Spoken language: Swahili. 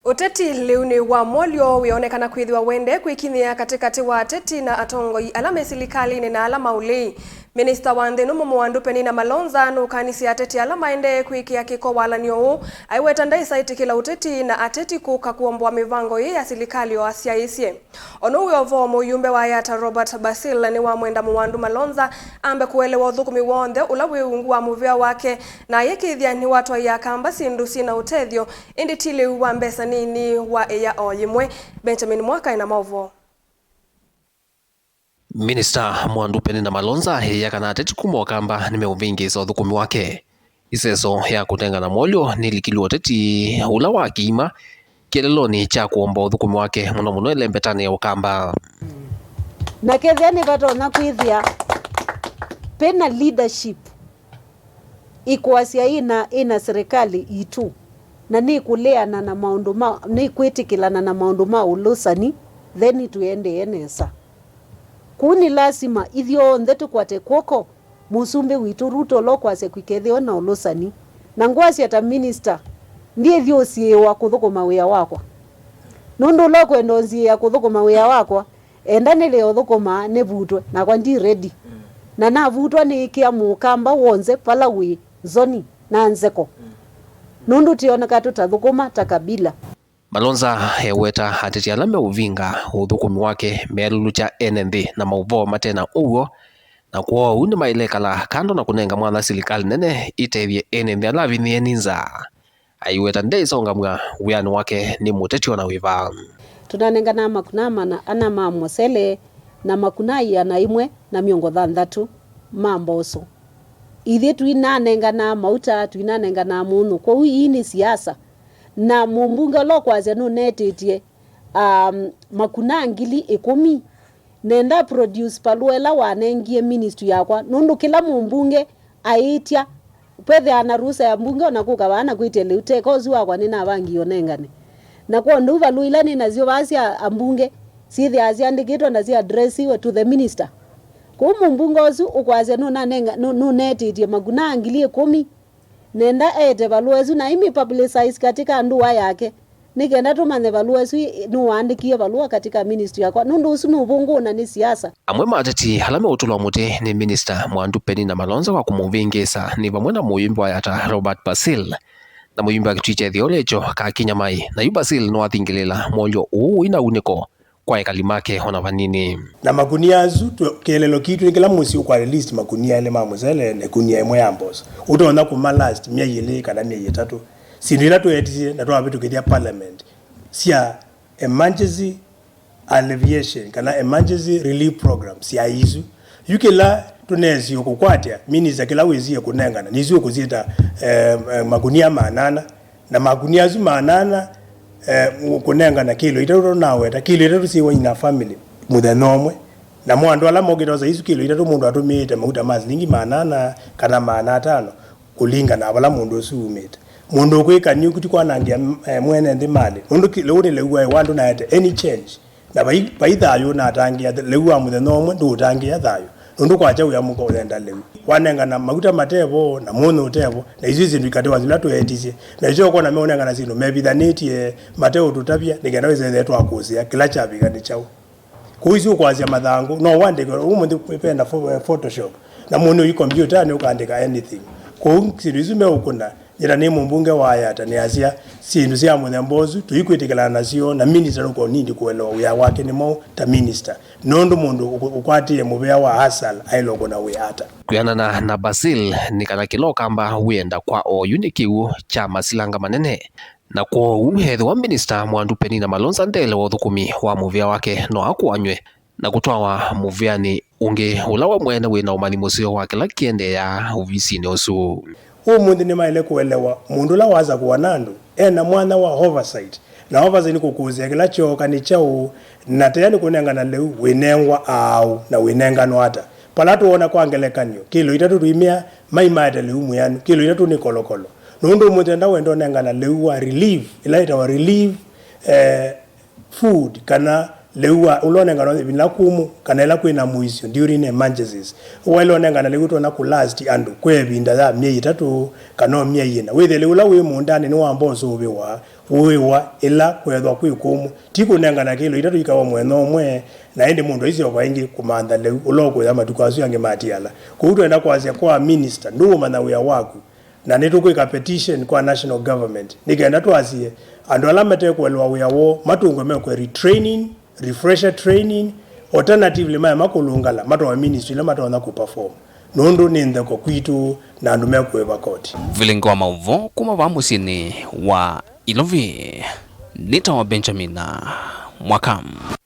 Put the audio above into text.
Uteti liuni wa Mwolyo wionekana kwithiwa wende kwikinyia katikati wa ateti na atongoi alama silikalini na alama ulei. Minista wa nthi numu muwandu Peninah Malonza nukanisi ateti alama maendeeye kwikia kiko walanyo aiweta ndeisa kwitikila uteti na ateti kuka kuomboa mivango ya silikali wa asyaiisye. Ono uyovo muyumbe wa ayata Robert Basil ni wa mwenda muwandu Malonza ambe kuelewa uthukumi wonthe ula wiungu wa muvia wake na yekithia ni watu ya kamba sindu sina utethio indi tili wa mbesa nini wa eya oyimwe. Benjamin Mwaka ina mauvo. Minista mwandu Peninah Malonza yakana ateti kumo kamba nimeuvingiza uthukumi wake. Iseso ya kutengana Mwolyo nilikili uteti ula wa kima kieleloni cha kuomboa uthukumi wake muno elembetani ya ukamba. Na kethani vatona kwithia pena leadership ikuasia ina serikali itu na ni kuleana na maundu ma ni kwitikilana na maundu ma ulusani then tuendeeye nesa. Kuni lazima ithio nthe tukwate kwoko musumbe witu Ruto lokwase kwikethio na ulusani na ngwasi ata minister ndiye thio siewa kuthukuma wia wakwa nundu lokwenda nzia kuthukuma wia wakwa endane leo thukuma ne vutwe na kwa ndi ready na navutwa ni kia mukamba wonze pala wi zoni na nzeko nundu tioneka tutathukuma takabila. Malonza aiweta ateti alame uvinga uthukumi wake melulu cha nthi na mauvo matena uwo na kwa uni mailekala kando na kunenga mwana silikali nene itethie nthi alavinie ninza. Aiweta ndeisa ungamwa wiani wake ni muteti na wiva. Tunanenga na makunama na ana mamosele na makunai ana imwe na miongo thanthatu mamboso. Ithi tuinanenga na mauta tuinanenga na munu kwa hii ni siasa. Na mumbunge lokwaze no netetie makuna ngili 10 nenda produce paluela wanengie ministry yakwa nundu kila mumbunge aitia pethe ana ruhusa ya mbunge na kuka bana kwitele utekozi wakwa nina bangi onengane na kwa ndu valuila ni nazio basi ambunge sithi aziandikitwa na zi address iwe to the minister kwa mumbunge ozu ukwaze no nanenga no netetie makuna ngili 10 nenda ete valuezu na imi publicize katika nduwa yake nikenda tumane valuezu nuandikie valua katika ministry yako nundu usu nubungu na ni siasa. Amwe mateti halame utulwa muti ni Minista mwandu Peninah Malonza wa kumuvingisa ni vamwe na muyumbe wa yata Robert Basil na muyumbe wa kitwiche thiolecho kakinya mai na yu Basil no athingilila Mwolyo uu ina uniko kwa ekalimake hona vanini na makunia azu kelelo kitu nikila musi ukwa list makunia ele mamuzele ne kunia imwe yambos utaona kuma last myeyele kana myeyetatu sindira tuetisie na twabitu kedia parliament sia emergency alleviation kana emergency relief program sia izu yukela tunezi ukukwatia minister kila wezi kunengana nizi ukuzita makunia manana na makunia azu manana kunenga na kilo itatu nawe ta kilo itatu siwa ina family muthanomwe na mwandu ala mogitoza isu kilo itatu mundu atumite mauta mazilingi manana kana manatano kulinga na bala mundu usumite mundu kwika nyukuti kwa nangia mwene ndi mali mundu kilo le lewa wandu na ate any change na baithayo na tangia lewa muthanomwe ndu tangia thayo nundu kwacha uya muko ulenda lewi wanenga na maguta matevo na muno utevo na izi zindu ikatiwa zila tuetisie na izo kona meonenga na zino mebithanetie mateo tutapia nigenda weze twakusia kila chabiga ni chao kuizi ukwazia mathangu no wandike umundu penda photoshop na muno yi computer ni ukaandika anything ko sirizu me ukunda nyira ni mumbunge wa ayata ni asia sindu sia munyambozu tuikwitikila nasio na minister uko nindi kuelewa uya wake ni mo ta minister nondu mundu ukwatie mubea wa hasal ailoko na uyata kuyana na Basil ni kana kilo kamba uenda kwa o unikiu cha masilanga manene na kwa uhethe wa Minista mwandu Peninah Malonza ndele wa uthukumi wa muvia wake no akuanywe na kutwawa muviani unge ulawa mwene wina umani musio wake la kiende ya uvisi ni osu. Mundu ni maile kuelewa mundu la waza kuwa nandu na mwana wa oversight na oversight ni kukuzia kila choka ni chao na tayani kunenga na leu winengwa au na winenga no hata palatu ona kwa ngelekanyo kilo itatu tuimia maimate leu muyanu kilo itatu ni kolokolo nundu mutenda wendo nenga na leu wa relief ilaita wa relief food kana lewa ulonengana bila kumu kana la kwina muisyo during emergencies walonengana lekuto na ku last and kwebinda za mye 3 kana mye yina wethele ula we mundani ni wambozo wewa ila kwethwa kwikumu tikunengana kilo 3 ikawa mweno mwe na ende mundu isyo baingi kumanda le uloko ya matukazo yange matiala kuutwenda kwazia kwa minister nduma na uya waku na netukwika petition kwa national government nigenda twasie andu alamete kwelwa uya wo matungwe mekwe retraining refresher training alternatively maya makulungala matwa ministry la matwa na kuperform nondo ninde ko kwitu na andu mekwe bakoti vilingo mauvo kuma wa musini wa Ilovi nita wa Benjamin Mwakam.